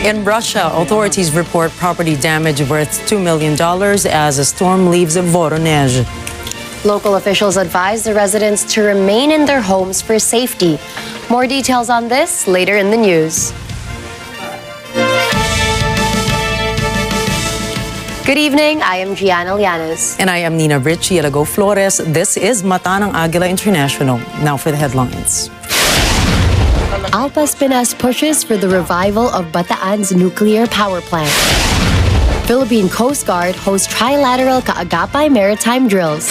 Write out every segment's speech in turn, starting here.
In Russia, authorities report property damage worth $2 million as a storm leaves Voronezh. Local officials advise the residents to remain in their homes for safety. More details on this later in the news. Good evening, I am Gianna Llanes. And I am Nina Richie Alago Flores. This is Mata ng Agila International. Now for the headlines. Alpas Pinas pushes for the revival of Bataan's nuclear power plant. Philippine Coast Guard hosts trilateral Kaagapay maritime drills.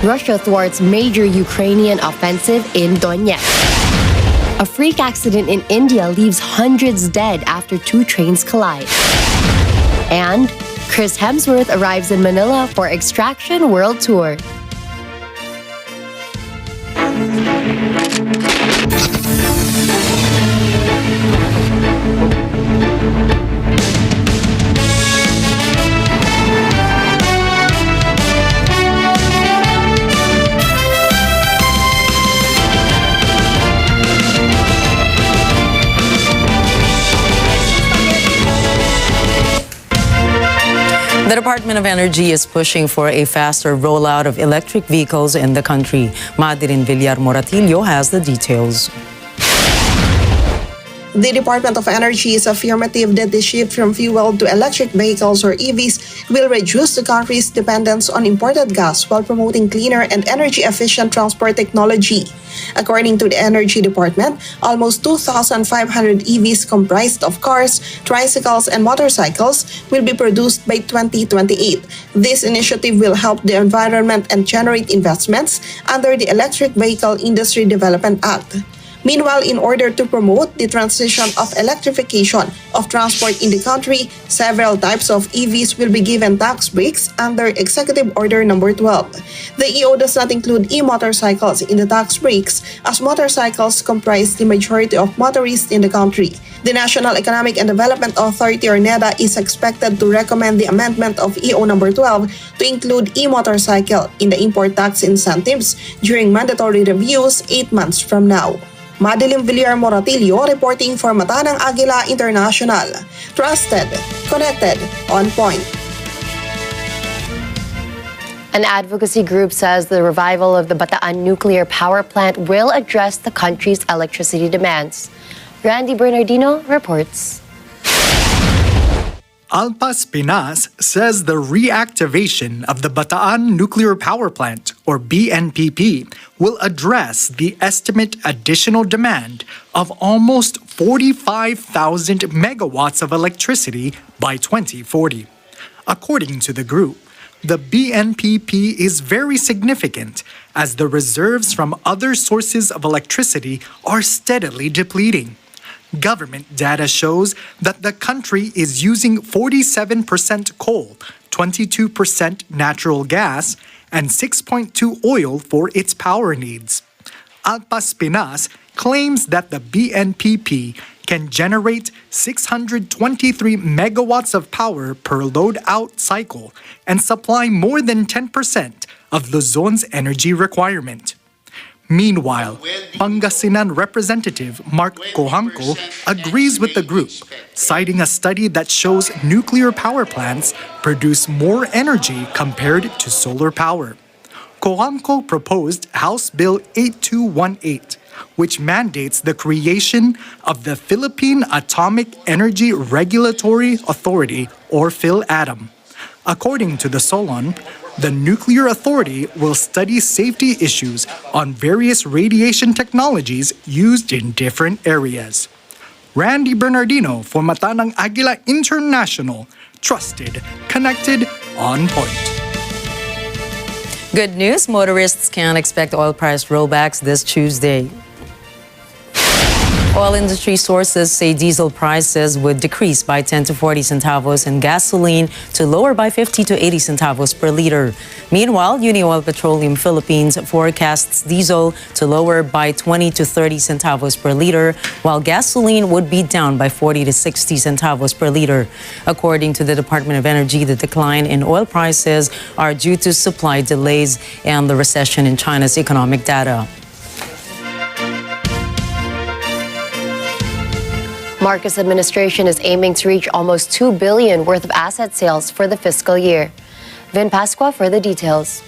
Russia thwarts major Ukrainian offensive in Donetsk. A freak accident in India leaves hundreds dead after two trains collide. And Chris Hemsworth arrives in Manila for Extraction World Tour. The Department of Energy is pushing for a faster rollout of electric vehicles in the country. Madirin Villar Moratillo has the details. The Department of Energy is affirmative that the shift from fuel to electric vehicles or EVs will reduce the country's dependence on imported gas while promoting cleaner and energy-efficient transport technology. According to the Energy Department, almost 2,500 EVs comprised of cars, tricycles, and motorcycles will be produced by 2028. This initiative will help the environment and generate investments under the Electric Vehicle Industry Development Act. Meanwhile, in order to promote the transition of electrification of transport in the country, several types of EVs will be given tax breaks under Executive Order No. 12. The EO does not include e-motorcycles in the tax breaks, as motorcycles comprise the majority of motorists in the country. The National Economic and Development Authority or NEDA is expected to recommend the amendment of EO No. 12 to include e-motorcycle in the import tax incentives during mandatory reviews 8 months from now. Madilim Villar Moratillo reporting for Mata ng Agila International. Trusted, connected, on point. An advocacy group says the revival of the Bataan nuclear power plant will address the country's electricity demands. Randy Bernardino reports. Alpas Pinas says the reactivation of the Bataan nuclear power plant, or BNPP, will address the estimate additional demand of almost 45,000 megawatts of electricity by 2040. According to the group, the BNPP is very significant as the reserves from other sources of electricity are steadily depleting. Government data shows that the country is using 47% coal, 22% natural gas, and 6.2% oil for its power needs. Alpas Pinas claims that the BNPP can generate 623 megawatts of power per load-out cycle and supply more than 10% of Luzon's energy requirement. Meanwhile, Pangasinan Representative Mark Cojanco agrees with the group, citing a study that shows nuclear power plants produce more energy compared to solar power. Cojanco proposed House Bill 8218, which mandates the creation of the Philippine Atomic Energy Regulatory Authority, or PhilAtom. According to the Solon, the Nuclear Authority will study safety issues on various radiation technologies used in different areas. Randy Bernardino for Mata ng Agila International. Trusted, connected, on point. Good news, motorists can expect oil price rollbacks this Tuesday. Oil industry sources say diesel prices would decrease by 10 to 40 centavos and gasoline to lower by 50 to 80 centavos per liter. Meanwhile, Unioil Petroleum Philippines forecasts diesel to lower by 20 to 30 centavos per liter, while gasoline would be down by 40 to 60 centavos per liter. According to the Department of Energy, the decline in oil prices are due to supply delays and the recession in China's economic data. Marcos administration is aiming to reach almost $2 billion worth of asset sales for the fiscal year. Vin Pascua for the details.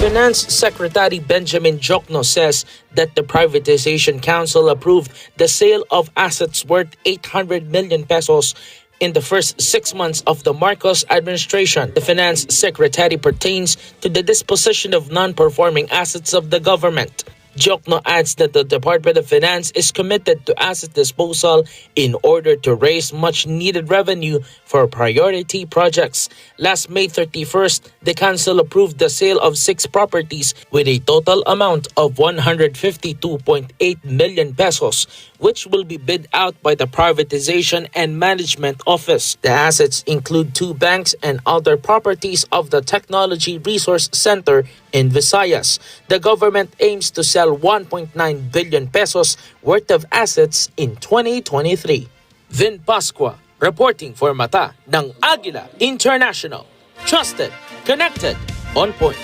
Finance Secretary Benjamin Jokno says that the Privatization Council approved the sale of assets worth 800 million pesos in the first 6 months of the Marcos administration. The Finance Secretary pertains to the disposition of non-performing assets of the government. Jokno adds that the Department of Finance is committed to asset disposal in order to raise much-needed revenue for priority projects. Last May 31st, the Council approved the sale of 6 properties with a total amount of 152.8 million pesos, which will be bid out by the Privatization and Management Office. The assets include 2 banks and other properties of the Technology Resource Center in Visayas. The government aims to sell 1.9 billion pesos worth of assets in 2023. Vin Pascua, reporting for Mata ng Agila International. Trusted, connected, on point.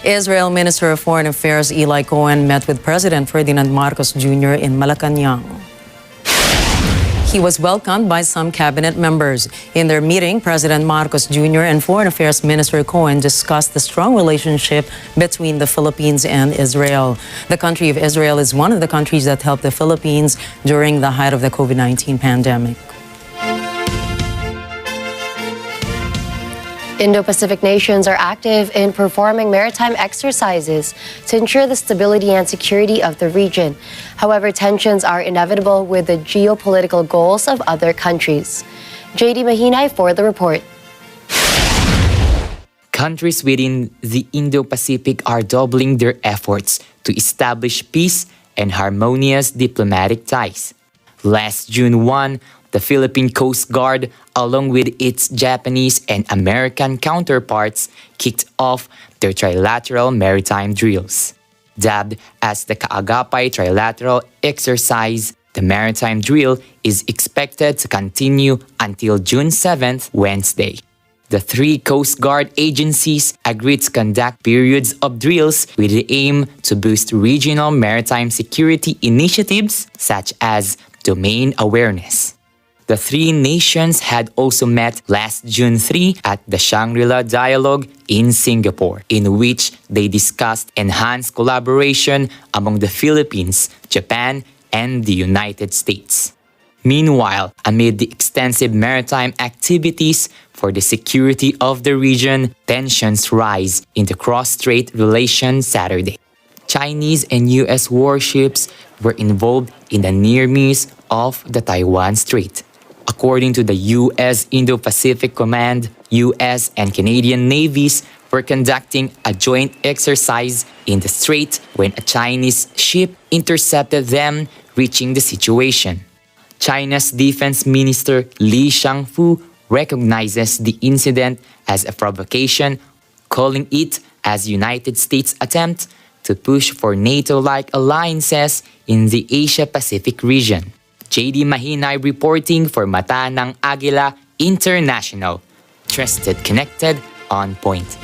Israel Minister of Foreign Affairs Eli Cohen met with President Ferdinand Marcos Jr. in Malacanang. He was welcomed by some cabinet members. In their meeting, President Marcos Jr. and Foreign Affairs Minister Cohen discussed the strong relationship between the Philippines and Israel. The country of Israel is one of the countries that helped the Philippines during the height of the COVID-19 pandemic. Indo-Pacific nations are active in performing maritime exercises to ensure the stability and security of the region. However, tensions are inevitable with the geopolitical goals of other countries. JD Mahinay for the report. Countries within the Indo-Pacific are doubling their efforts to establish peace and harmonious diplomatic ties. Last June 1, the Philippine Coast Guard, along with its Japanese and American counterparts, kicked off their trilateral maritime drills. Dubbed as the Kaagapay Trilateral Exercise, the maritime drill is expected to continue until June 7th, Wednesday. The 3 Coast Guard agencies agreed to conduct periods of drills with the aim to boost regional maritime security initiatives such as domain awareness. The 3 nations had also met last June 3 at the Shangri-La Dialogue in Singapore, in which they discussed enhanced collaboration among the Philippines, Japan, and the United States. Meanwhile, amid the extensive maritime activities for the security of the region, tensions rise in the cross-strait relation Saturday. Chinese and U.S. warships were involved in the near miss of the Taiwan Strait. According to the U.S. Indo-Pacific Command, U.S. and Canadian navies were conducting a joint exercise in the strait when a Chinese ship intercepted them, reaching the situation. China's Defense Minister Li Shangfu recognizes the incident as a provocation, calling it as United States' attempt to push for NATO-like alliances in the Asia-Pacific region. JD Mahinay reporting for Mata ng Agila International. Trusted, connected, on point.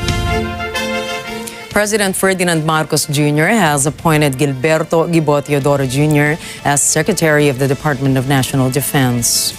President Ferdinand Marcos Jr. has appointed Gilberto Gibo Teodoro Jr. as Secretary of the Department of National Defense.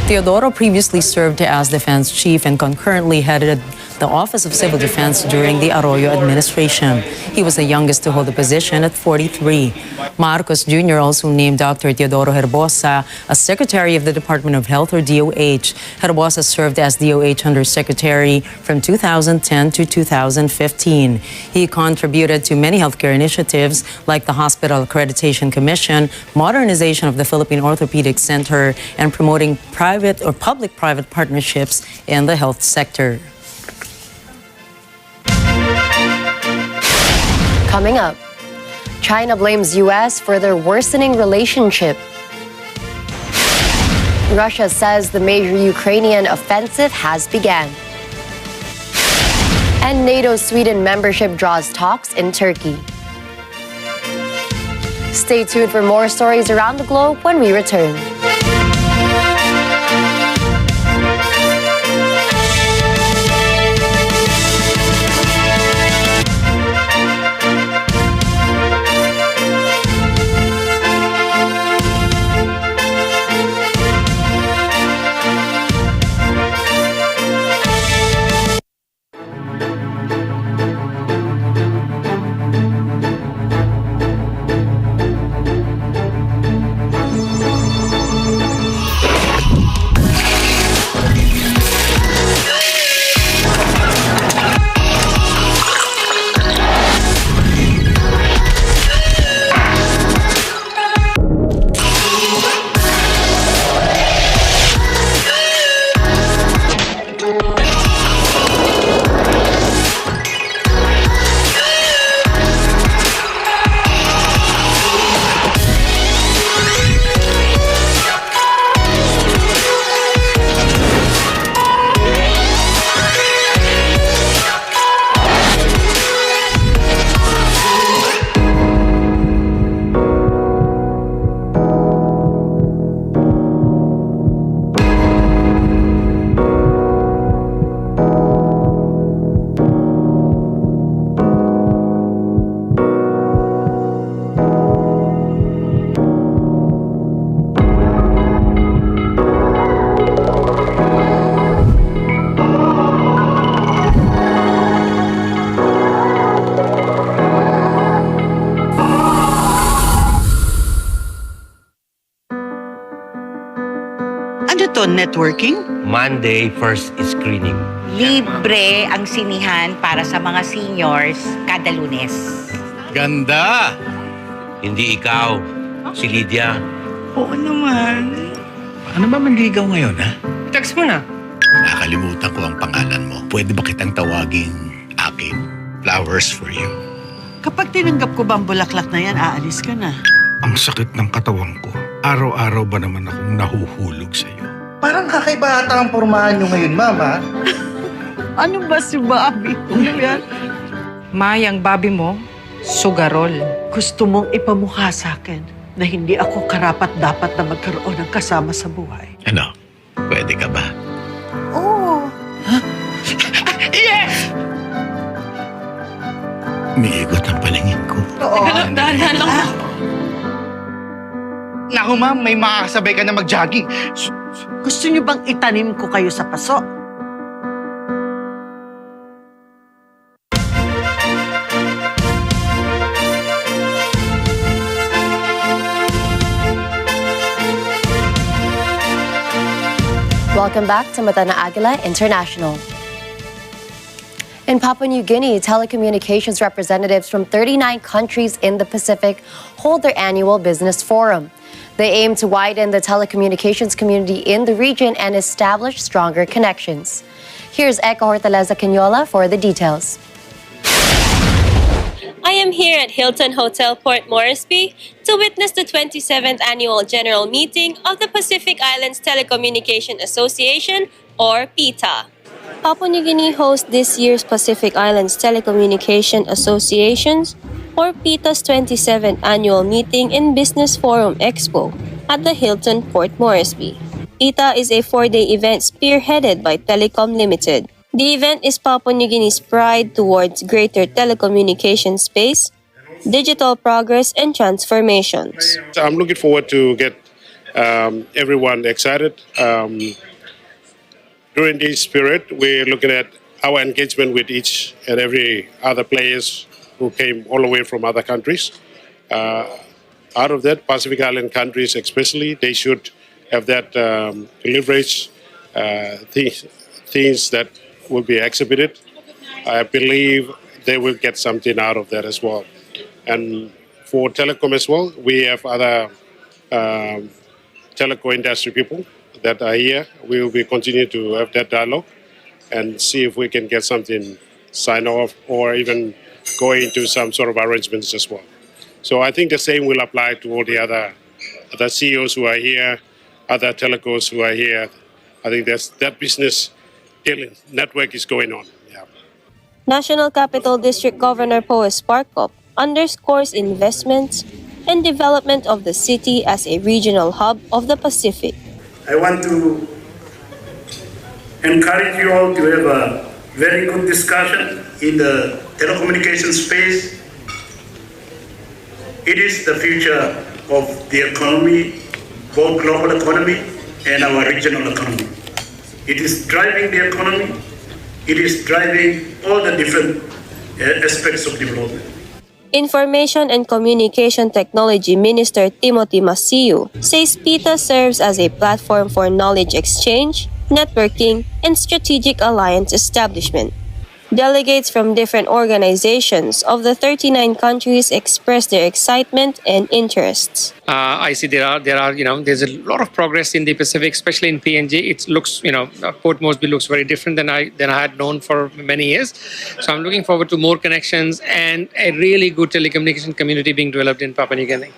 Teodoro previously served as Defense Chief and concurrently headed the Office of Civil Defense during the Arroyo administration. He was the youngest to hold the position at 43. Marcos Jr. also named Dr. Teodoro Herbosa as Secretary of the Department of Health or DOH. Herbosa served as DOH Undersecretary from 2010 to 2015. He contributed to many healthcare initiatives like the Hospital Accreditation Commission, modernization of the Philippine Orthopedic Center, and promoting private or public-private partnerships in the health sector. Coming up, China blames U.S. for their worsening relationship. Russia says the major Ukrainian offensive has begun. And NATO's Sweden membership draws talks in Turkey. Stay tuned for more stories around the globe when we return. to networking? Monday, first screening. Libre ang sinihan para sa mga seniors kada Lunes. Ganda! Hindi ikaw, si Lydia. Oo naman. Ano ba manligaw ngayon, ha? Text mo na. Nakalimutan ko ang pangalan mo. Pwede ba kitang tawagin akin? Flowers for you. Kapag tinanggap ko ba ang bulaklak na yan, aalis ka na. Ang sakit ng katawan ko. Araw-araw ba naman akong nahuhulog sa'yo? Parang kakaiba ata ang pormahan nyo ngayon, Mama. Ano ba si Bobby? Ano yan? Mayang Bobby mo, sugarol. Gusto mong ipamukha sa akin na hindi ako karapat-dapat na magkaroon ng kasama sa buhay. Ano? Pwede ka ba? Oo. Yes! Umiikot ang paningin ko. Dahan-dahan lang. Naku, Ma'am, may makakasabay ka na mag-jogging. Gusto niyo bang itanim ko kayo sa paso? Welcome back to Mata na Agila International. In Papua New Guinea, telecommunications representatives from 39 countries in the Pacific hold their annual business forum. They aim to widen the telecommunications community in the region and establish stronger connections. Here's Eka Hortaleza Quinola for the details. I am here at Hilton Hotel Port Moresby to witness the 27th Annual General Meeting of the Pacific Islands Telecommunication Association, or PITA. Papua New Guinea hosts this year's Pacific Islands Telecommunication Associations, or PITA's 27th Annual Meeting and Business Forum Expo at the Hilton Port Moresby. PITA is a 4-day event spearheaded by Telecom Limited. The event is Papua New Guinea's pride towards greater telecommunication space, digital progress, and transformations. I'm looking forward to get everyone excited. During this period, we're looking at our engagement with each and every other players who came all the way from other countries. Out of that, Pacific Island countries especially, they should have that leverage things that will be exhibited. I believe they will get something out of that as well. And for telecom as well, we have other teleco industry people that are here. We will be continue to have that dialogue and see if we can get something signed off or even go into some sort of arrangements as well. So I think the same will apply to all the other CEOs who are here, other telecos who are here. I think that business network is going on. Yeah. National Capital District Governor Poes Parkop underscores investments and development of the city as a regional hub of the Pacific. I want to encourage you all to have a very good discussion in the telecommunication space. It is the future of the economy, both global economy and our regional economy. It is driving the economy. It is driving all the different aspects of development. Information and Communication Technology Minister Timothy Masiu says PITA serves as a platform for knowledge exchange, networking, and strategic alliance establishment. Delegates from different organizations of the 39 countries expressed their excitement and interests. I see there's a lot of progress in the Pacific, especially in PNG. It looks, Port Moresby looks very different than I had known for many years. So I'm looking forward to more connections and a really good telecommunication community being developed in Papua New Guinea.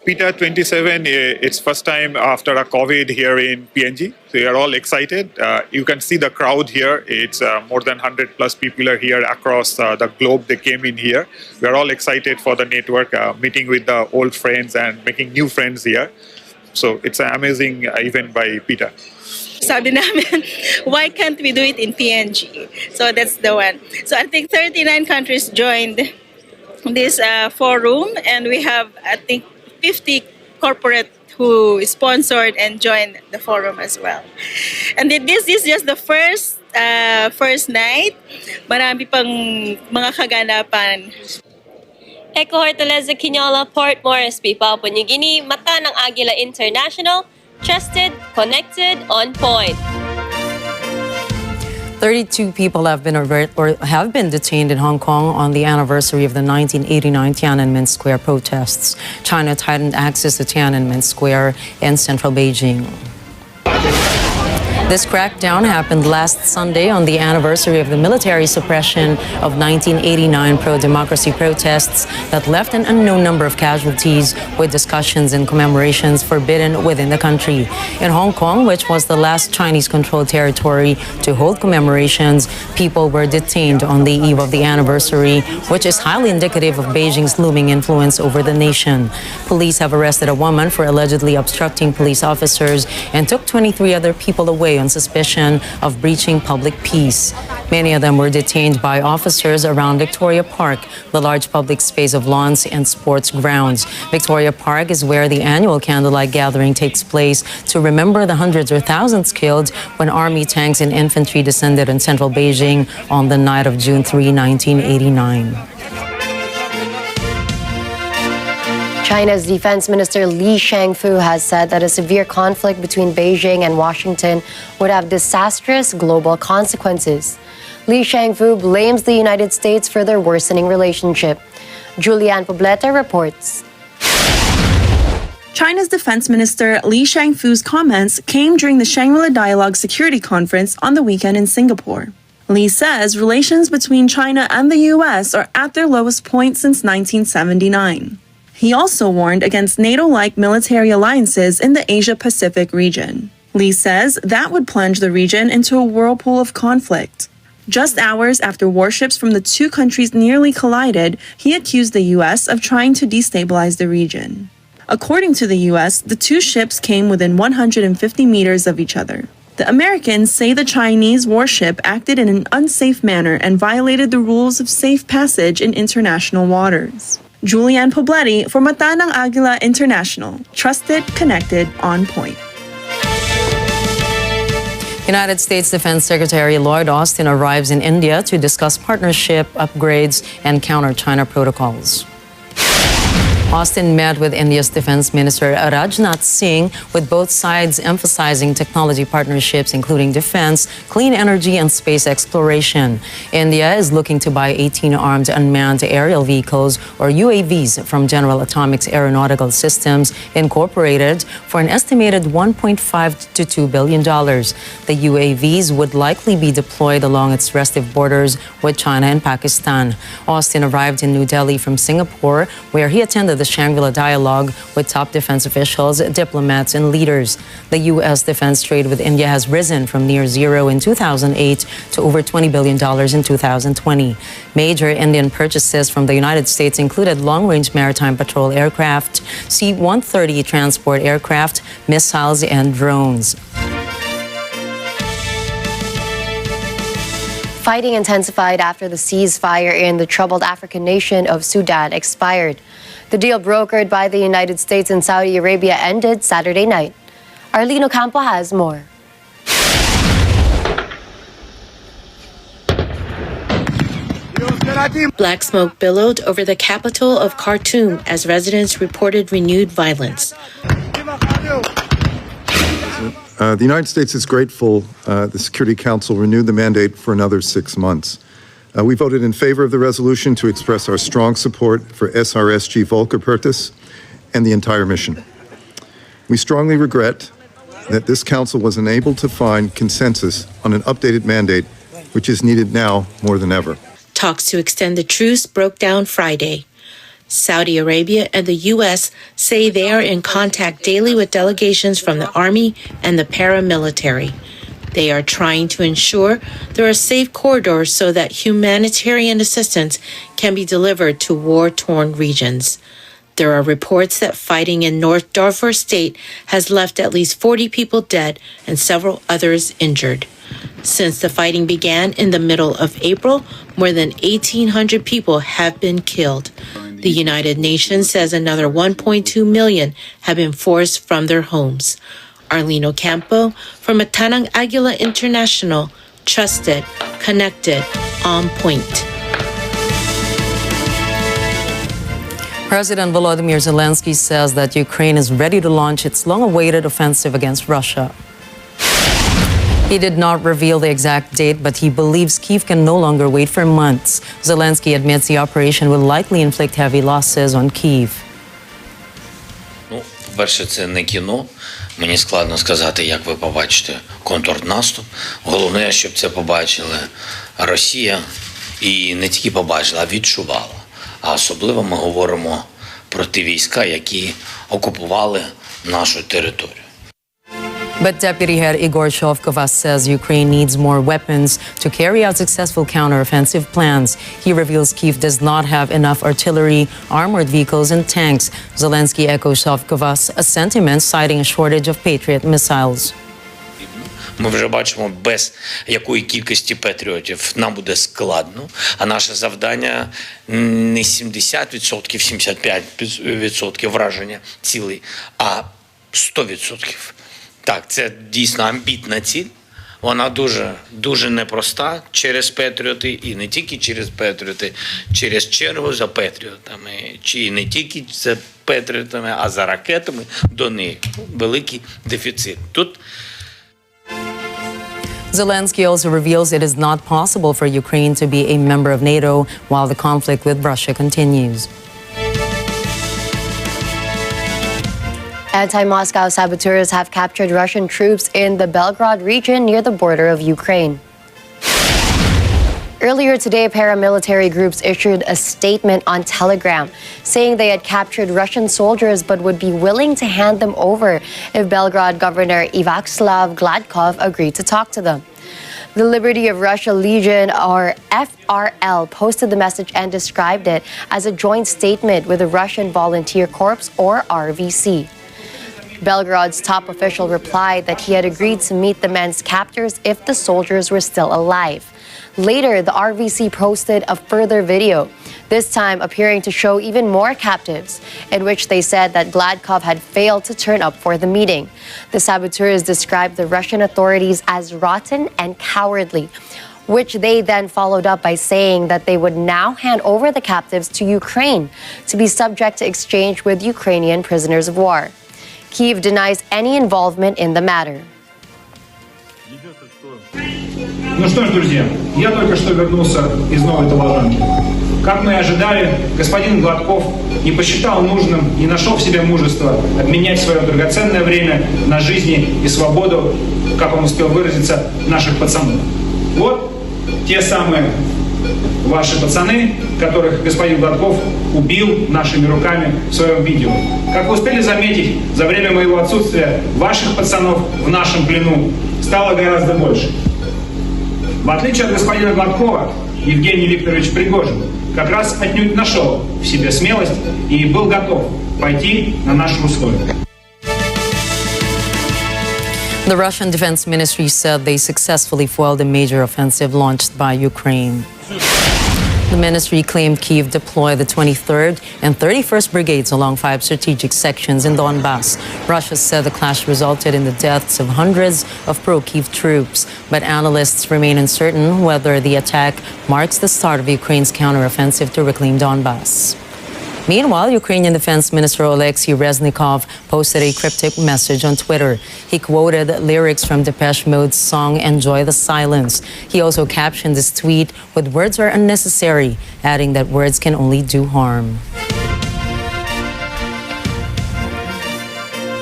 PITA 27, it's first time after a COVID here in PNG. So we are all excited. You can see the crowd here. It's more than 100 plus people are here across the globe. They came in here. We are all excited for the network, meeting with the old friends and making new friends here. So it's an amazing event by PITA. Sabi namin, why can't we do it in PNG? So that's the one. So I think 39 countries joined this forum, and we have, I think, 50 corporate who sponsored and joined the forum as well. And this is just the first night. Marami pang mga kaganapan. Eko Hortaleza Quinola, Port Moresby, Papua New Guinea, Mata ng Agila International, Trusted, connected, on point. 32 people have been detained in Hong Kong on the anniversary of the 1989 Tiananmen Square protests. China tightened access to Tiananmen Square in central Beijing. This crackdown happened last Sunday on the anniversary of the military suppression of 1989 pro-democracy protests that left an unknown number of casualties, with discussions and commemorations forbidden within the country. In Hong Kong, which was the last Chinese-controlled territory to hold commemorations, people were detained on the eve of the anniversary, which is highly indicative of Beijing's looming influence over the nation. Police have arrested a woman for allegedly obstructing police officers and took 23 other people away on suspicion of breaching public peace. Many of them were detained by officers around Victoria Park, the large public space of lawns and sports grounds. Victoria Park is where the annual candlelight gathering takes place to remember the hundreds or thousands killed when army tanks and infantry descended on central Beijing on the night of June 3, 1989. China's Defense Minister Li Shangfu has said that a severe conflict between Beijing and Washington would have disastrous global consequences. Li Shangfu blames the United States for their worsening relationship. Julianne Pobleta reports. China's Defense Minister Li Shangfu's comments came during the Shangri-La Dialogue Security Conference on the weekend in Singapore. Li says relations between China and the U.S. are at their lowest point since 1979. He also warned against NATO-like military alliances in the Asia-Pacific region. Li says that would plunge the region into a whirlpool of conflict. Just hours after warships from the two countries nearly collided, he accused the U.S. of trying to destabilize the region. According to the U.S., the two ships came within 150 meters of each other. The Americans say the Chinese warship acted in an unsafe manner and violated the rules of safe passage in international waters. Julianne Pobleti for Mata ng Agila International. Trusted, connected, on point. United States Defense Secretary Lloyd Austin arrives in India to discuss partnership upgrades and counter China protocols. Austin met with India's Defense Minister Rajnath Singh, with both sides emphasizing technology partnerships including defense, clean energy, and space exploration. India is looking to buy 18 armed unmanned aerial vehicles, or UAVs, from General Atomics Aeronautical Systems Incorporated for an estimated $1.5 to $2 billion. The UAVs would likely be deployed along its restive borders with China and Pakistan. Austin arrived in New Delhi from Singapore, where he attended the Shangri-La Dialogue with top defense officials, diplomats, and leaders. The U.S. defense trade with India has risen from near zero in 2008 to over $20 billion in 2020. Major Indian purchases from the United States included long-range maritime patrol aircraft, C-130 transport aircraft, missiles, and drones. Fighting intensified after the ceasefire in the troubled African nation of Sudan expired. The deal brokered by the United States and Saudi Arabia ended Saturday night. Arlene Ocampo has more. Black smoke billowed over the capital of Khartoum as residents reported renewed violence. The United States is grateful the Security Council renewed the mandate for another 6 months. We voted in favor of the resolution to express our strong support for SRSG Volker Pertus and the entire mission. We strongly regret that this council was unable to find consensus on an updated mandate, which is needed now more than ever. Talks to extend the truce broke down Friday. Saudi Arabia and the U.S. say they are in contact daily with delegations from the army and the paramilitary. They are trying to ensure there are safe corridors so that humanitarian assistance can be delivered to war-torn regions. There are reports that fighting in North Darfur State has left at least 40 people dead and several others injured. Since the fighting began in the middle of April, more than 1,800 people have been killed. The United Nations says another 1.2 million have been forced from their homes. Arlene Ocampo from Mata ng Agila International. Trusted, connected, on point. President Volodymyr Zelensky says that Ukraine is ready to launch its long-awaited offensive against Russia. He did not reveal the exact date, but he believes Kyiv can no longer wait for months. Zelensky admits the operation will likely inflict heavy losses on Kyiv. По-перше, це не кіно. Мені складно сказати, як ви побачите контрнаступ. Головне, щоб це побачила Росія. І не тільки побачила, а відчувала. А особливо ми говоримо про ті війська, які окупували нашу територію. But Deputy Head Igor Shovkova says Ukraine needs more weapons to carry out successful counteroffensive plans. He reveals Kyiv does not have enough artillery, armored vehicles, and tanks. Zelensky echoes Shovkova's sentiments, citing a shortage of Patriot missiles. Ми вже бачимо, без якої кількості патріотів нам буде складно, а наше завдання не 70%, 75% враження цілей, а 100%. Так, це дійсно амбітна ціль. Вона дуже непроста через патріоти, і не тільки через патріоти, через чергу за патріотами, чи не тільки за патріотами, а за ракетами до них. Великий дефіцит. Тут Zelensky also reveals it is not possible for Ukraine to be a member of NATO while the conflict with Russia continues. Anti-Moscow saboteurs have captured Russian troops in the Belgorod region near the border of Ukraine. Earlier today, paramilitary groups issued a statement on Telegram saying they had captured Russian soldiers but would be willing to hand them over if Belgrade Governor Vyacheslav Gladkov agreed to talk to them. The Liberty of Russia Legion, or FRL, posted the message and described it as a joint statement with the Russian Volunteer Corps, or RVC. Belgrade's top official replied that he had agreed to meet the men's captors if the soldiers were still alive. Later, the RVC posted a further video, this time appearing to show even more captives, in which they said that Gladkov had failed to turn up for the meeting. The saboteurs described the Russian authorities as rotten and cowardly, which they then followed up by saying that they would now hand over the captives to Ukraine to be subject to exchange with Ukrainian prisoners of war. Kyiv denies any involvement in the matter. Ну что ж, друзья, я только что вернулся из Новой Таложанки. Как мы и ожидали, господин Гладков не посчитал нужным, не нашел в себе мужества обменять свое драгоценное время на жизни и свободу, как он успел выразиться, наших пацанов. Вот те самые ваши пацаны, которых господин Гладков убил нашими руками в своем видео. Как вы успели заметить, за время моего отсутствия ваших пацанов в нашем плену стало гораздо больше. В отличие от господина Гладкова, Евгений Викторович Пригожин как раз отнюдь нашел в себе смелость и был готов пойти на наши условия. The Russian Defense Ministry said they successfully foiled a major offensive launched by Ukraine. The ministry claimed Kyiv deployed the 23rd and 31st Brigades along 5 strategic sections in Donbass. Russia said the clash resulted in the deaths of hundreds of pro-Kyiv troops, but analysts remain uncertain whether the attack marks the start of Ukraine's counteroffensive to reclaim Donbass. Meanwhile, Ukrainian Defense Minister Oleksiy Reznikov posted a cryptic message on Twitter. He quoted lyrics from Depeche Mode's song Enjoy the Silence. He also captioned his tweet with "Words are unnecessary," adding that words can only do harm.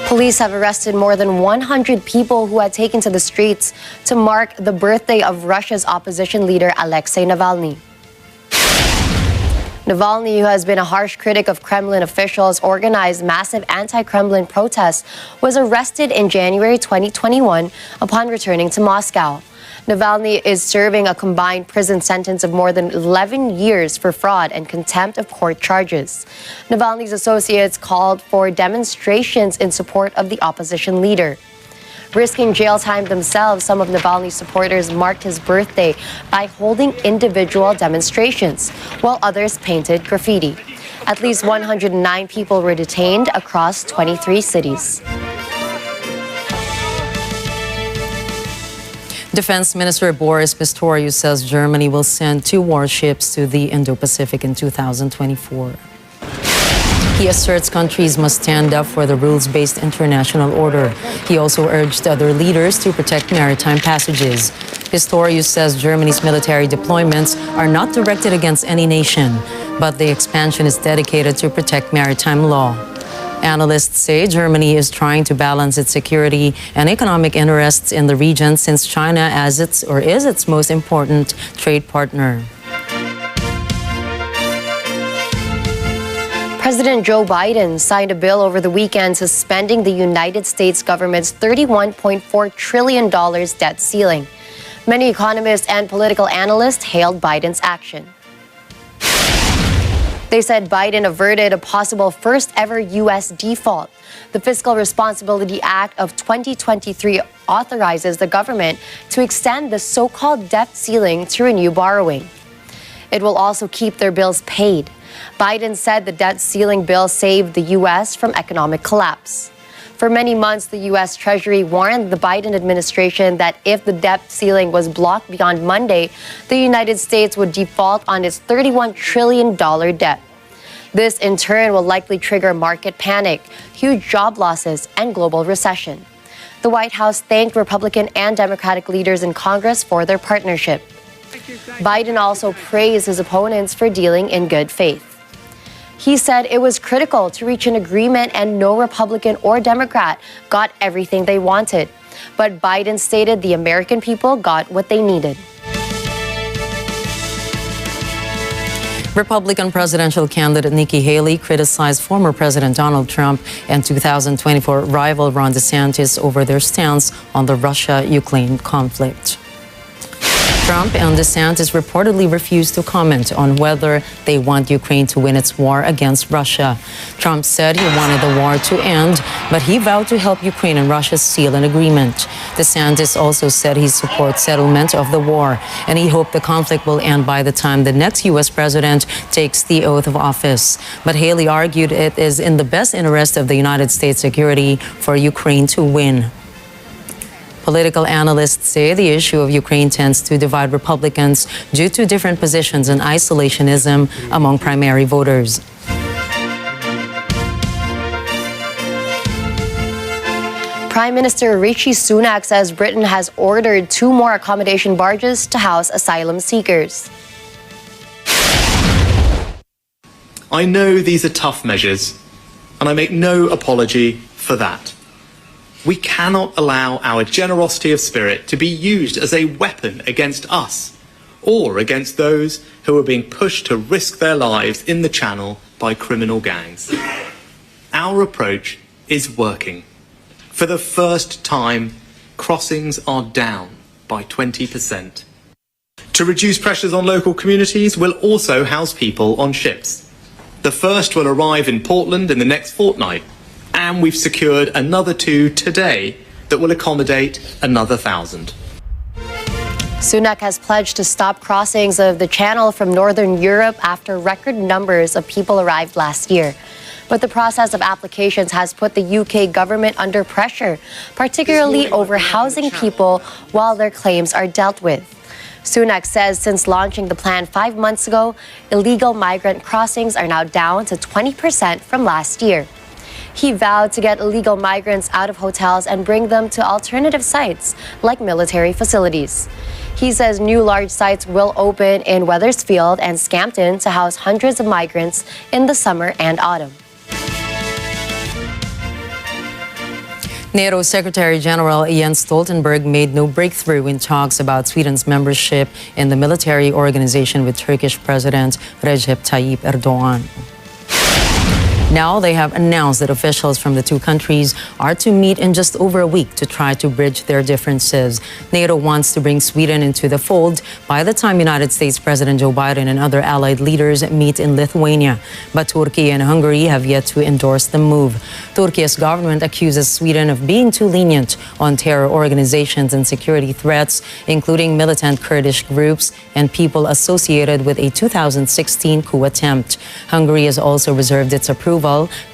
Police have arrested more than 100 people who had taken to the streets to mark the birthday of Russia's opposition leader Alexei Navalny. Navalny, who has been a harsh critic of Kremlin officials, organized massive anti-Kremlin protests, was arrested in January 2021 upon returning to Moscow. Navalny is serving a combined prison sentence of more than 11 years for fraud and contempt of court charges. Navalny's associates called for demonstrations in support of the opposition leader. Risking jail time themselves, some of Navalny's supporters marked his birthday by holding individual demonstrations, while others painted graffiti. At least 109 people were detained across 23 cities. Defense Minister Boris Pistorius says Germany will send 2 warships to the Indo-Pacific in 2024. He asserts countries must stand up for the rules-based international order. He also urged other leaders to protect maritime passages. Pistorius says Germany's military deployments are not directed against any nation, but the expansion is dedicated to protect maritime law. Analysts say Germany is trying to balance its security and economic interests in the region since China is its most important trade partner. President Joe Biden signed a bill over the weekend suspending the United States government's $31.4 trillion debt ceiling. Many economists and political analysts hailed Biden's action. They said Biden averted a possible first-ever U.S. default. The Fiscal Responsibility Act of 2023 authorizes the government to extend the so-called debt ceiling to renew borrowing. It will also keep their bills paid. Biden said the debt ceiling bill saved the U.S. from economic collapse. For many months, the U.S. Treasury warned the Biden administration that if the debt ceiling was blocked beyond Monday, the United States would default on its $31 trillion debt. This, in turn, will likely trigger market panic, huge job losses, and global recession. The White House thanked Republican and Democratic leaders in Congress for their partnership. Biden also praised his opponents for dealing in good faith. He said it was critical to reach an agreement and no Republican or Democrat got everything they wanted. But Biden stated the American people got what they needed. Republican presidential candidate Nikki Haley criticized former President Donald Trump and 2024 rival Ron DeSantis over their stance on the Russia-Ukraine conflict. Trump and DeSantis reportedly refused to comment on whether they want Ukraine to win its war against Russia. Trump said he wanted the war to end, but he vowed to help Ukraine and Russia seal an agreement. DeSantis also said he supports settlement of the war, and he hoped the conflict will end by the time the next U.S. president takes the oath of office. But Haley argued it is in the best interest of the United States security for Ukraine to win. Political analysts say the issue of Ukraine tends to divide Republicans due to different positions and isolationism among primary voters. Prime Minister Rishi Sunak says Britain has ordered 2 more accommodation barges to house asylum seekers. I know these are tough measures, and I make no apology for that. We cannot allow our generosity of spirit to be used as a weapon against us or against those who are being pushed to risk their lives in the Channel by criminal gangs. Our approach is working. For the first time, crossings are down by 20%. To reduce pressures on local communities, we'll also house people on ships. The first will arrive in Portland in the next fortnight, and we've secured another 2 today that will accommodate another 1,000. Sunak has pledged to stop crossings of the Channel from Northern Europe after record numbers of people arrived last year. But the process of applications has put the UK government under pressure, particularly over housing people while their claims are dealt with. Sunak says since launching the plan 5 months ago, illegal migrant crossings are now down to 20% from last year. He vowed to get illegal migrants out of hotels and bring them to alternative sites like military facilities. He says new large sites will open in Wethersfield and Scampton to house hundreds of migrants in the summer and autumn. NATO Secretary General Jens Stoltenberg made no breakthrough in talks about Sweden's membership in the military organization with Turkish President Recep Tayyip Erdogan. Now they have announced that officials from the 2 countries are to meet in just over a week to try to bridge their differences. NATO wants to bring Sweden into the fold by the time United States President Joe Biden and other allied leaders meet in Lithuania. But Turkey and Hungary have yet to endorse the move. Turkey's government accuses Sweden of being too lenient on terror organizations and security threats, including militant Kurdish groups and people associated with a 2016 coup attempt. Hungary has also reserved its approval,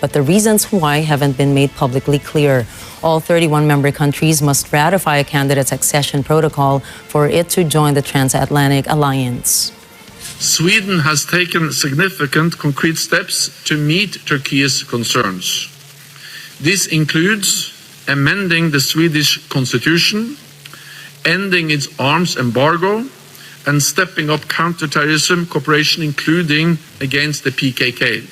but the reasons why haven't been made publicly clear. All 31 member countries must ratify a candidate accession protocol for it to join the transatlantic alliance. Sweden has taken significant concrete steps to meet Turkey's concerns. This includes amending the Swedish constitution, ending its arms embargo, and stepping up counterterrorism cooperation, including against the PKK.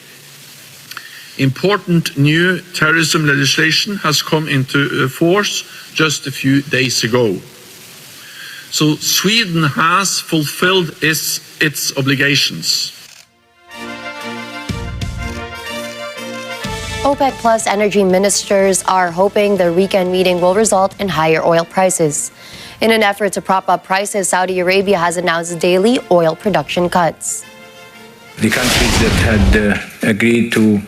Important new terrorism legislation has come into force just a few days ago. So Sweden has fulfilled its obligations. OPEC Plus energy ministers are hoping the weekend meeting will result in higher oil prices. In an effort to prop up prices, Saudi Arabia has announced daily oil production cuts. The countries that had agreed to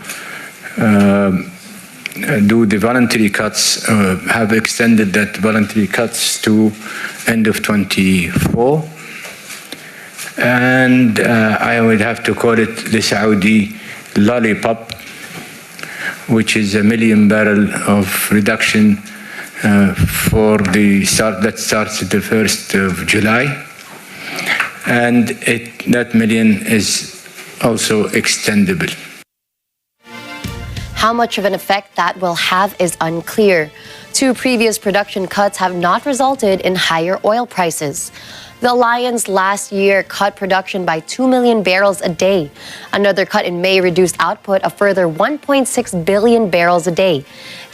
do the voluntary cuts have extended that voluntary cuts to end of 24. And I would have to call it the Saudi lollipop, which is 1 million barrel of reduction for the start that starts at the 1st of July. And that million is also extendable. How much of an effect that will have is unclear. 2 previous production cuts have not resulted in higher oil prices. The alliance last year cut production by 2 million barrels a day. Another cut in May reduced output a further 1.6 billion barrels a day.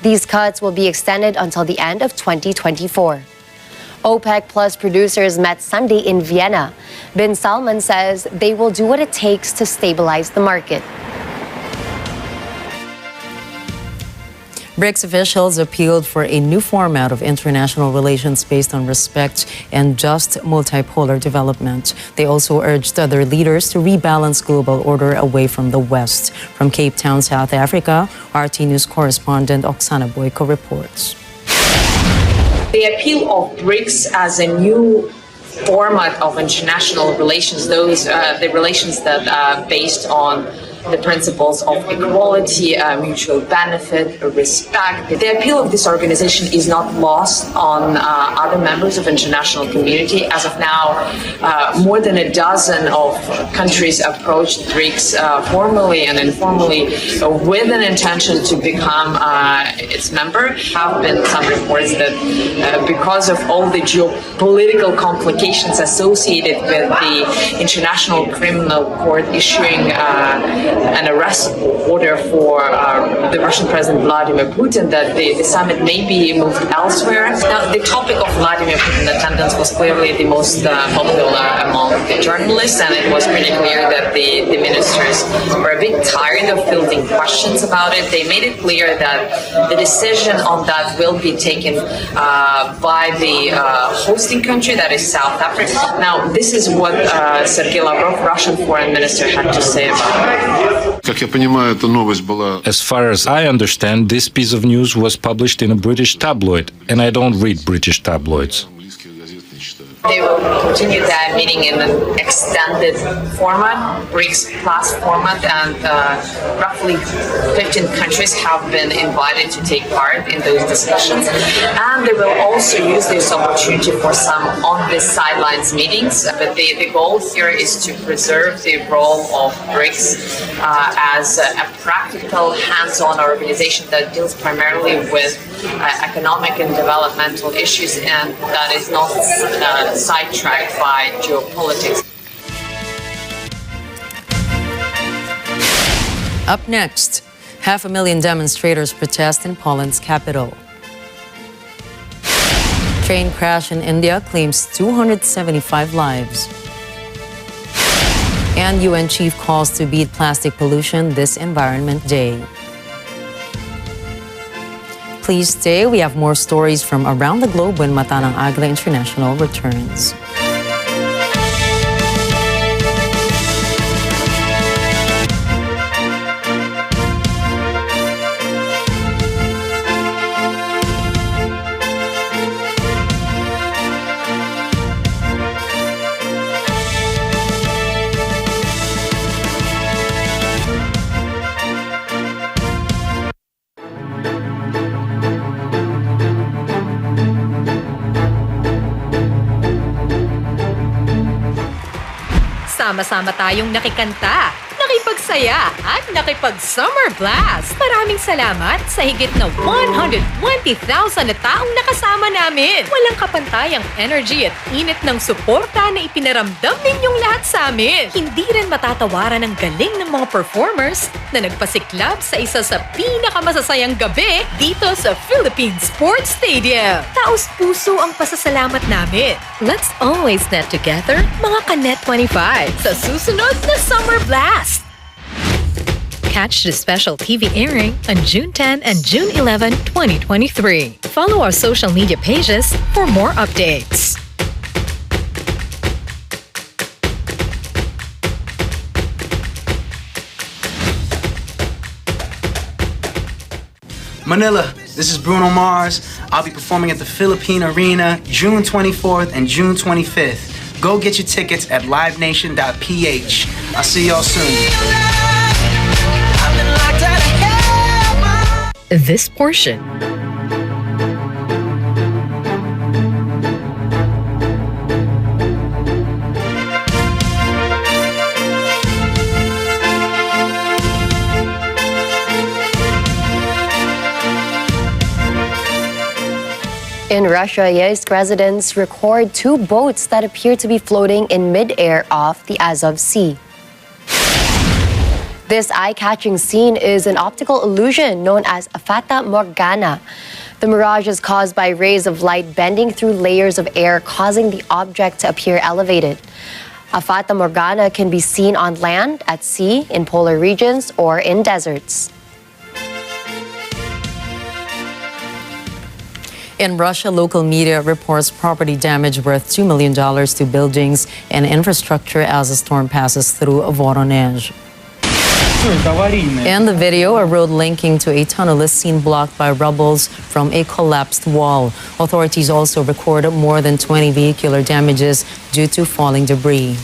These cuts will be extended until the end of 2024. OPEC Plus producers met Sunday in Vienna. Bin Salman says they will do what it takes to stabilize the market. BRICS officials appealed for a new format of international relations based on respect and just multipolar development. They also urged other leaders to rebalance global order away from the West. From Cape Town, South Africa, RT News correspondent Oksana Boyko reports. The appeal of BRICS as a new format of international relations, the relations that are based on the principles of equality, mutual benefit, respect. The appeal of this organization is not lost on other members of international community. As of now, more than a dozen of countries approached BRICS formally and informally with an intention to become its member. Have been some reports that because of all the geopolitical complications associated with the International Criminal Court issuing an arrest order for the Russian President Vladimir Putin, that the summit may be moved elsewhere. Now, the topic of Vladimir Putin's attendance was clearly the most popular among the journalists, and it was pretty clear that the ministers were a bit tired of fielding questions about it. They made it clear that the decision on that will be taken by the hosting country, that is South Africa. Now, this is what Sergei Lavrov, Russian foreign minister, had to say about it. As far as I understand, this piece of news was published in a British tabloid, and I don't read British tabloids. They will continue that meeting in an extended format, BRICS Plus format, and roughly 15 countries have been invited to take part in those discussions. And they will also use this opportunity for some on-the-sidelines meetings. But the goal here is to preserve the role of BRICS as a practical, hands-on organization that deals primarily with economic and developmental issues, and that is not sidetracked by geopolitics. Up next, 500,000 demonstrators protest in Poland's capital. Train crash in India claims 275 lives. And UN chief calls to beat plastic pollution this Environment Day. Please stay. We have more stories from around the globe when Mata ng Agila International returns. sama-sama tayong nakikanta, nakipagsaya at nakipag-summer blast. Maraming salamat sa higit na 120,000 na taong nakasama namin. Walang kapantayang energy at init ng suporta na ipinaramdam ninyong lahat sa amin. Hindi rin matatawaran ang galing ng mga performers na nagpasiklab sa isa sa pinakamasasayang gabi dito sa Philippine Sports Stadium. Taos-puso ang pasasalamat namin. Let's always net together, mga Kanet 25, sa susunod na Summer Blast. Catch the special TV airing on June 10 and June 11, 2023. Follow our social media pages for more updates. Manila, this is Bruno Mars. I'll be performing at the Philippine Arena June 24th and June 25th. Go get your tickets at livenation.ph. I'll see y'all soon. This portion In Russia, Yeysk residents record two boats that appear to be floating in midair off the Azov Sea. This eye-catching scene is an optical illusion known as a fata morgana. The mirage is caused by rays of light bending through layers of air, causing the object to appear elevated. A fata morgana can be seen on land, at sea, in polar regions, or in deserts. In Russia, local media reports property damage worth $2 million to buildings and infrastructure as the storm passes through Voronezh. In the video, a road linking to a tunnel is seen blocked by rubbles from a collapsed wall. Authorities also record more than 20 vehicular damages due to falling debris.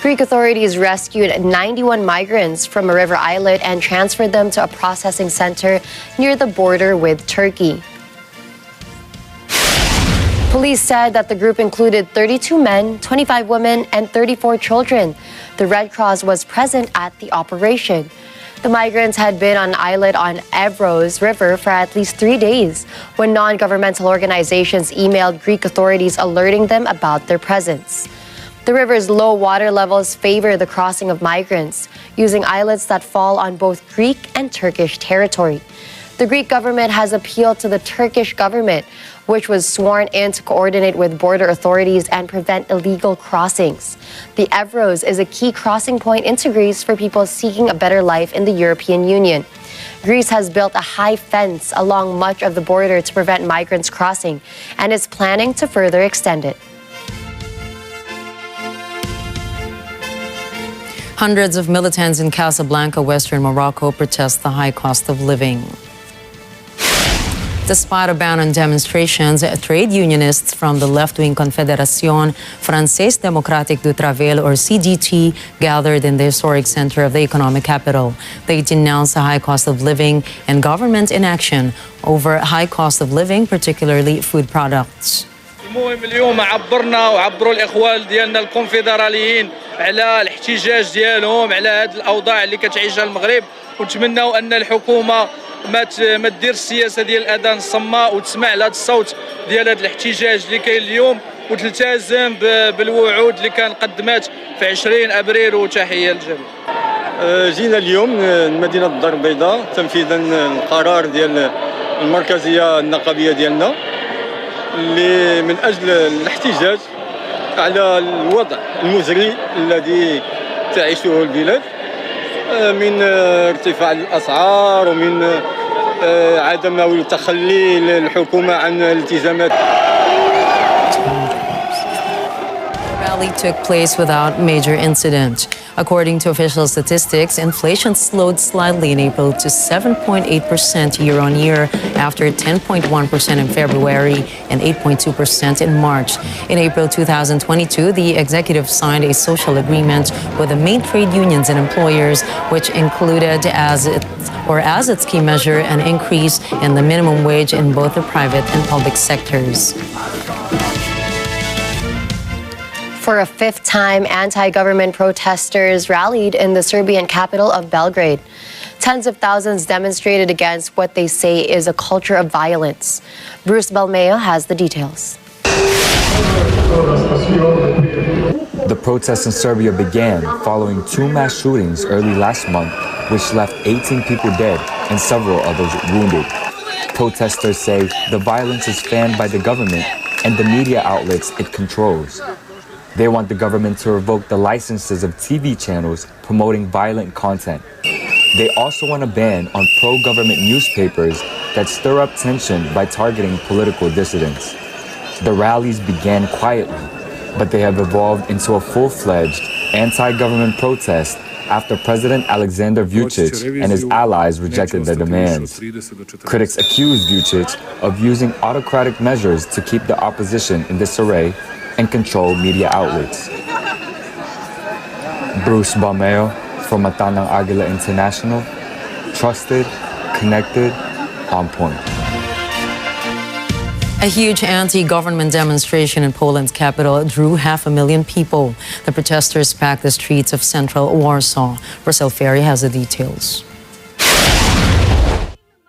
Greek authorities rescued 91 migrants from a river islet and transferred them to a processing center near the border with Turkey. Police said that the group included 32 men, 25 women, and 34 children. The Red Cross was present at the operation. The migrants had been on an islet on Evros River for at least 3 days when non-governmental organizations emailed Greek authorities alerting them about their presence. The river's low water levels favor the crossing of migrants, using islets that fall on both Greek and Turkish territory. The Greek government has appealed to the Turkish government, which was sworn in to coordinate with border authorities and prevent illegal crossings. The Evros is a key crossing point into Greece for people seeking a better life in the European Union. Greece has built a high fence along much of the border to prevent migrants crossing and is planning to further extend it. Hundreds of militants in Casablanca, Western Morocco, protest the high cost of living. Despite a ban on demonstrations, trade unionists from the left-wing Confédération Française Démocratique du Travail, or CDT, gathered in the historic center of the economic capital. They denounced the high cost of living and government inaction over high cost of living, particularly food products. المهم اليوم عبرنا وعبروا الاخوان ديالنا الكونفدراليين على الاحتجاج ديالهم على هذه الاوضاع اللي كتعيشها المغرب، ونتمناو ان الحكومه ما دير السياسه ديال الاذان الصماء وتسمع لهذا الصوت ديال هذا الاحتجاج اللي كاين اليوم وتلتزم بالوعود اللي كان قدمات في 20 ابريل. وتحيه للجميع. جينا اليوم لمدينه الدار البيضاء تنفيذا القرار ديال المركزيه النقابيه ديالنا اللي من أجل الاحتجاج على الوضع المزري الذي تعيشه البلاد من ارتفاع الأسعار ومن عدم أو تخلي الحكومة عن الالتزامات. rally took place without major incident. According to official statistics, inflation slowed slightly in April to 7.8% year-on-year after 10.1% in February and 8.2% in March. In April 2022, the executive signed a social agreement with the main trade unions and employers, which included as its key measure an increase in the minimum wage in both the private and public sectors. For a fifth time, anti-government protesters rallied in the Serbian capital of Belgrade. Tens of thousands demonstrated against what they say is a culture of violence. Bruce Balmeo has the details. The protests in Serbia began following two mass shootings early last month, which left 18 people dead and several others wounded. Protesters say the violence is fanned by the government and the media outlets it controls. They want the government to revoke the licenses of TV channels promoting violent content. They also want a ban on pro-government newspapers that stir up tension by targeting political dissidents. The rallies began quietly, but they have evolved into a full-fledged anti-government protest after President Alexander Vučić and his allies rejected their demands. Critics accuse Vučić of using autocratic measures to keep the opposition in disarray and control media outlets. Bruce Balmeo from Matanang Agila International, trusted, connected, on point. A huge anti-government demonstration in Poland's capital drew 500,000 people. The protesters packed the streets of central Warsaw. Rosel Ferry has the details.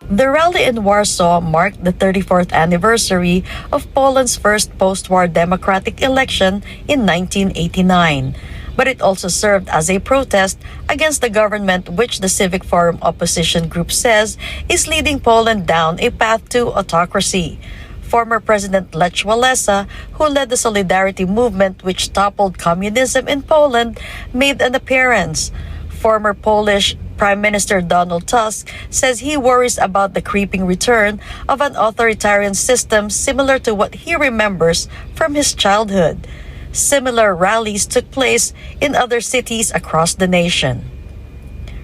The rally in Warsaw marked the 34th anniversary of Poland's first post-war democratic election in 1989. But it also served as a protest against the government, which the Civic Forum opposition group says is leading Poland down a path to autocracy. Former President Lech Walesa, who led the Solidarity movement which toppled communism in Poland, made an appearance. Former Polish Prime Minister Donald Tusk says he worries about the creeping return of an authoritarian system similar to what he remembers from his childhood. Similar rallies took place in other cities across the nation.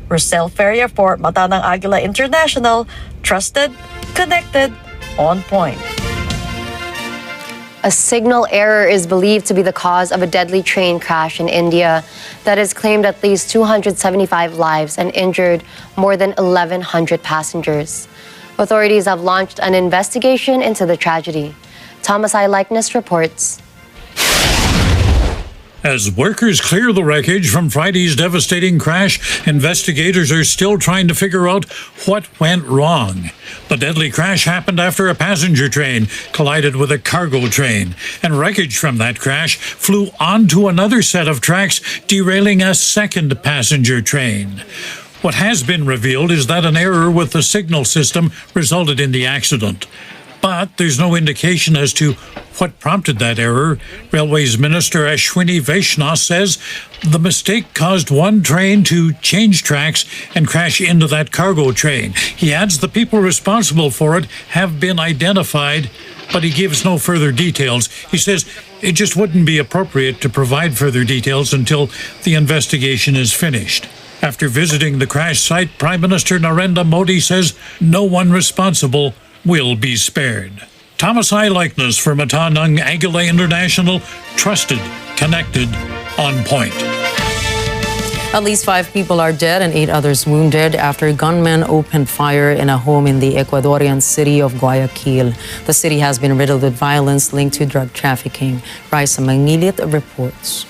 Rosel Feria for Matanang Agila International, trusted, connected, on point. A signal error is believed to be the cause of a deadly train crash in India that has claimed at least 275 lives and injured more than 1,100 passengers. Authorities have launched an investigation into the tragedy. Thomas I. Likeness reports. As workers clear the wreckage from Friday's devastating crash, investigators are still trying to figure out what went wrong. The deadly crash happened after a passenger train collided with a cargo train, and wreckage from that crash flew onto another set of tracks, derailing a second passenger train. What has been revealed is that an error with the signal system resulted in the accident. But there's no indication as to what prompted that error. Railways Minister Ashwini Vaishnaw says the mistake caused one train to change tracks and crash into that cargo train. He adds the people responsible for it have been identified, but he gives no further details. He says it just wouldn't be appropriate to provide further details until the investigation is finished. After visiting the crash site, Prime Minister Narendra Modi says no one responsible will be spared. Thomas I. Likeness for Matanang Agila International, trusted, connected, on point. At least 5 people are dead and 8 others wounded after gunmen opened fire in a home in the Ecuadorian city of Guayaquil. The city has been riddled with violence linked to drug trafficking. Raisa Mangilit reports.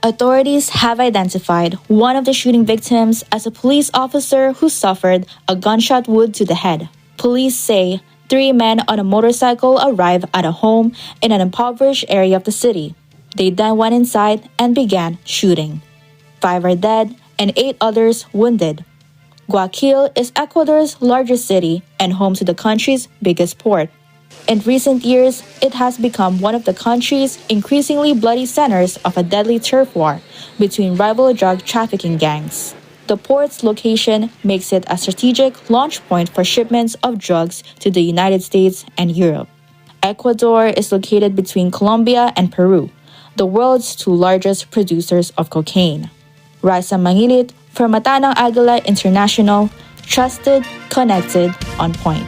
Authorities have identified one of the shooting victims as a police officer who suffered a gunshot wound to the head. Police say 3 men on a motorcycle arrived at a home in an impoverished area of the city. They then went inside and began shooting. 5 are dead and 8 others wounded. Guayaquil is Ecuador's largest city and home to the country's biggest port. In recent years, it has become one of the country's increasingly bloody centers of a deadly turf war between rival drug trafficking gangs. The port's location makes it a strategic launch point for shipments of drugs to the United States and Europe. Ecuador is located between Colombia and Peru, the world's two largest producers of cocaine. Raisa Mangilit for Matanang Agila International, trusted, connected, on point.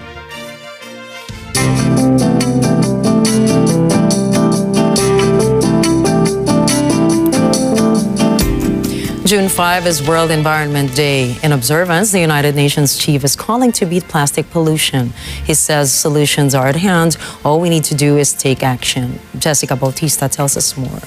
June 5 is World Environment Day. In observance, the United Nations chief is calling to beat plastic pollution. He says solutions are at hand. All we need to do is take action. Jessica Bautista tells us more.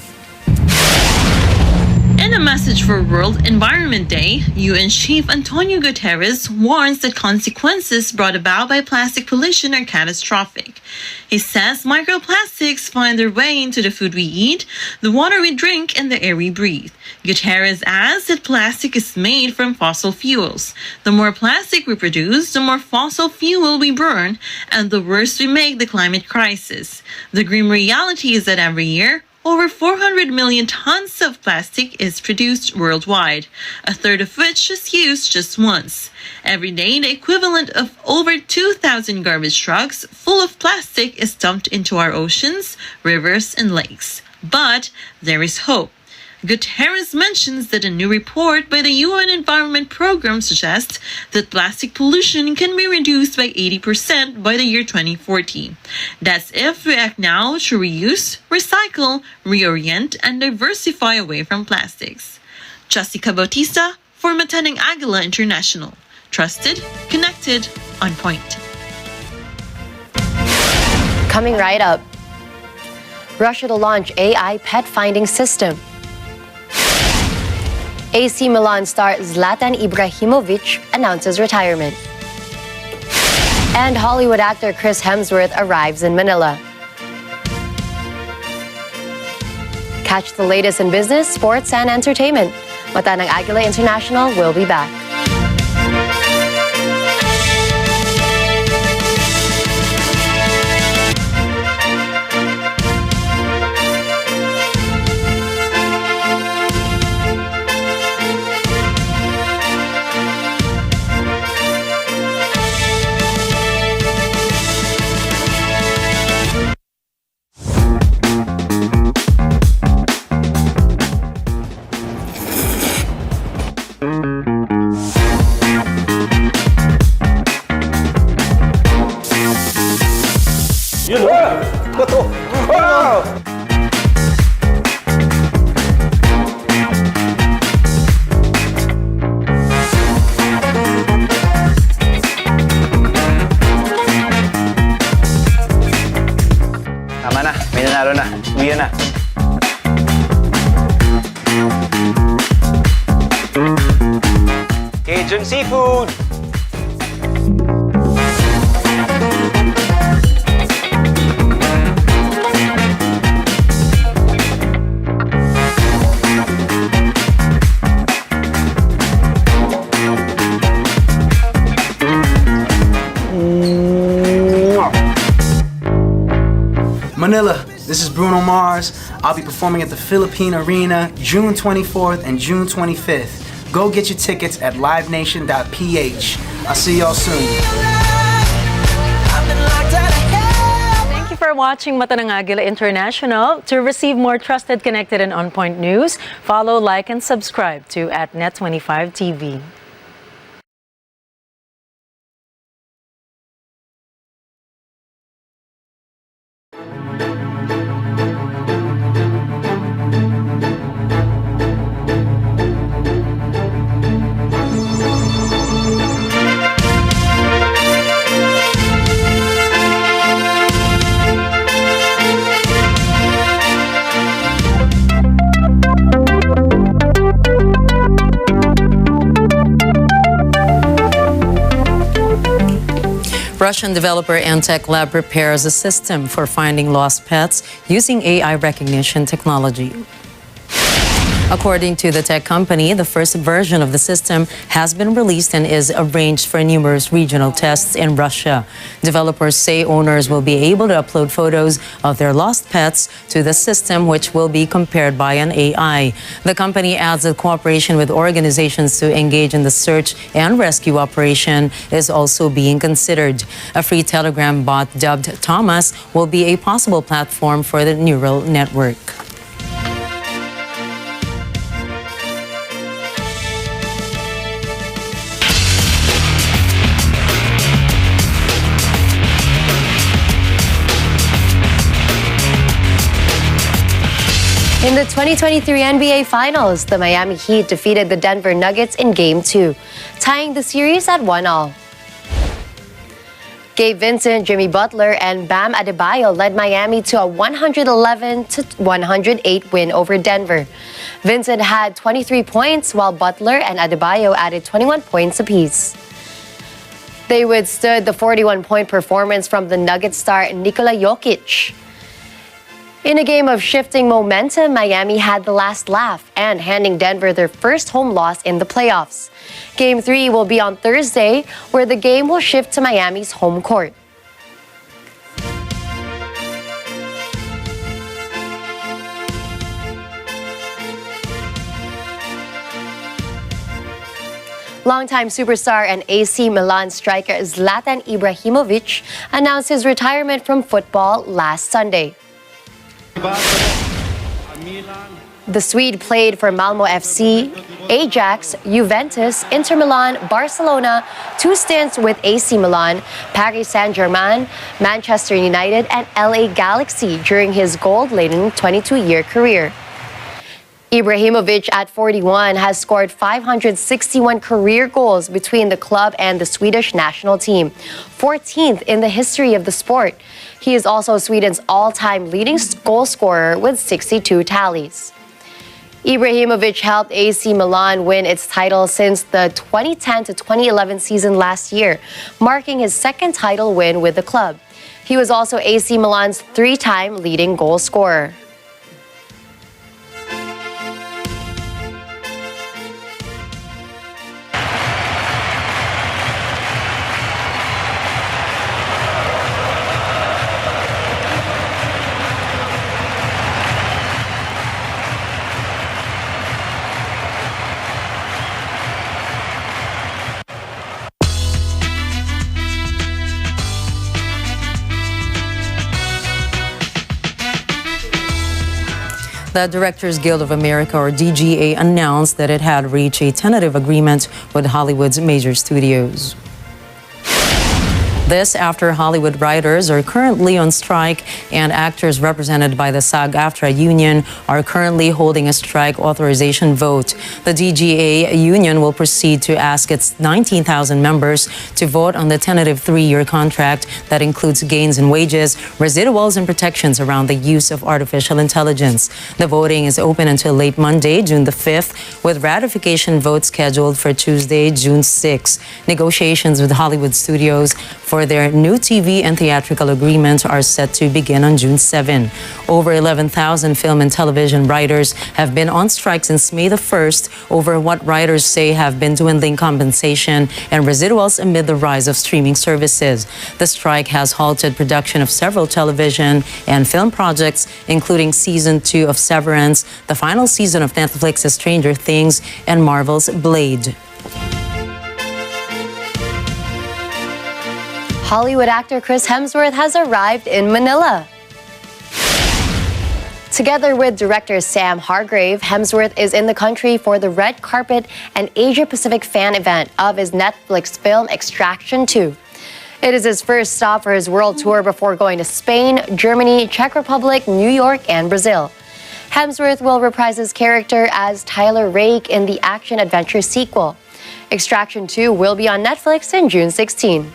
In a message for World Environment Day, UN Chief Antonio Guterres warns that consequences brought about by plastic pollution are catastrophic. He says microplastics find their way into the food we eat, the water we drink, and the air we breathe. Guterres adds that plastic is made from fossil fuels. The more plastic we produce, the more fossil fuel we burn, and the worse we make the climate crisis. The grim reality is that every year, over 400 million tons of plastic is produced worldwide, a third of which is used just once. Every day, the equivalent of over 2,000 garbage trucks full of plastic is dumped into our oceans, rivers, and lakes. But there is hope. Guterres mentions that a new report by the UN Environment Program suggests that plastic pollution can be reduced by 80% by the year 2040. That's if we act now to reuse, recycle, reorient, and diversify away from plastics. Jessica Bautista for Matanang Agila International. Trusted, connected, on point. Coming right up, Russia to launch AI pet finding system. AC Milan star Zlatan Ibrahimovic announces retirement. And Hollywood actor Chris Hemsworth arrives in Manila. Catch the latest in business, sports, and entertainment. Matanang Agila International will be back. Tama na, may nanalo na. Uwi na. Cajun Seafood! Manila, this is Bruno Mars. I'll be performing at the Philippine Arena June 24th and June 25th. Go get your tickets at livenation.ph. I'll see y'all soon. Thank you for watching Matanang Agila International. To receive more trusted, connected, and on-point news, follow, like, and subscribe to @Net25TV. Russian developer and tech lab prepares a system for finding lost pets using AI recognition technology. According to the tech company, the first version of the system has been released and is arranged for numerous regional tests in Russia. Developers say owners will be able to upload photos of their lost pets to the system, which will be compared by an AI. The company adds that cooperation with organizations to engage in the search and rescue operation is also being considered. A free Telegram bot dubbed Thomas will be a possible platform for the neural network. In the 2023 NBA Finals, the Miami Heat defeated the Denver Nuggets in Game 2, tying the series at 1-1. Gabe Vincent, Jimmy Butler, and Bam Adebayo led Miami to a 111-108 win over Denver. Vincent had 23 points, while Butler and Adebayo added 21 points apiece. They withstood the 41-point performance from the Nuggets star Nikola Jokic. In a game of shifting momentum, Miami had the last laugh and handing Denver their first home loss in the playoffs. Game 3 will be on Thursday, where the game will shift to Miami's home court. Longtime superstar and AC Milan striker Zlatan Ibrahimovic announced his retirement from football last Sunday. The Swede played for Malmo FC, Ajax, Juventus, Inter Milan, Barcelona, 2 stints with AC Milan, Paris Saint-Germain, Manchester United, and LA Galaxy during his gold-laden 22-year career. Ibrahimovic, at 41, has scored 561 career goals between the club and the Swedish national team, 14th in the history of the sport. He is also Sweden's all-time leading goal scorer with 62 tallies. Ibrahimovic helped AC Milan win its title since the 2010 to 2011 season last year, marking his second title win with the club. He was also AC Milan's 3-time leading goal scorer. The Directors Guild of America, or DGA, announced that it had reached a tentative agreement with Hollywood's major studios. This after Hollywood writers are currently on strike and actors represented by the SAG-AFTRA union are currently holding a strike authorization vote. The DGA union will proceed to ask its 19,000 members to vote on the tentative 3-year contract that includes gains in wages, residuals, and protections around the use of artificial intelligence. The voting is open until late Monday, June the 5th, with ratification votes scheduled for Tuesday, June 6. Negotiations with Hollywood studios for their new TV and theatrical agreements are set to begin on June 7. Over 11,000 film and television writers have been on strike since May the 1st over what writers say have been dwindling compensation and residuals amid the rise of streaming services. The strike has halted production of several television and film projects, including Season 2 of Severance, the final season of Netflix's Stranger Things, and Marvel's Blade. Hollywood actor Chris Hemsworth has arrived in Manila. Together with director Sam Hargrave, Hemsworth is in the country for the red carpet and Asia-Pacific fan event of his Netflix film Extraction 2. It is his first stop for his world tour before going to Spain, Germany, Czech Republic, New York, and Brazil. Hemsworth will reprise his character as Tyler Rake in the action-adventure sequel. Extraction 2 will be on Netflix in June 16.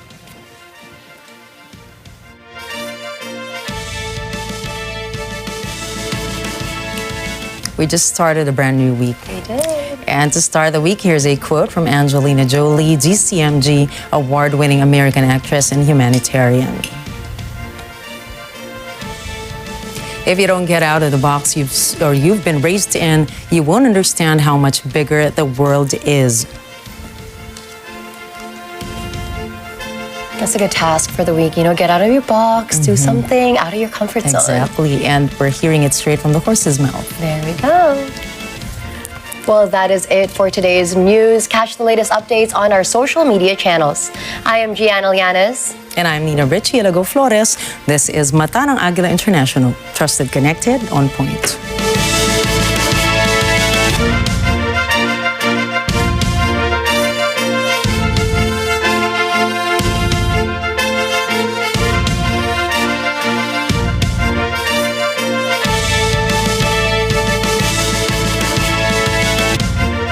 We just started a brand new week. We did. And to start the week, here's a quote from Angelina Jolie, GCMG award-winning American actress and humanitarian. If you don't get out of the box you've been raised in, you won't understand how much bigger the world is. That's a good task for the week. Get out of your box, do something out of your comfort zone. Exactly, and we're hearing it straight from the horse's mouth. There we go. Well, that is it for today's news. Catch the latest updates on our social media channels. I am Gianna Llanes. And I'm Nina Richie Alago Flores. This is Mata ng Agila International. Trusted, connected, on point.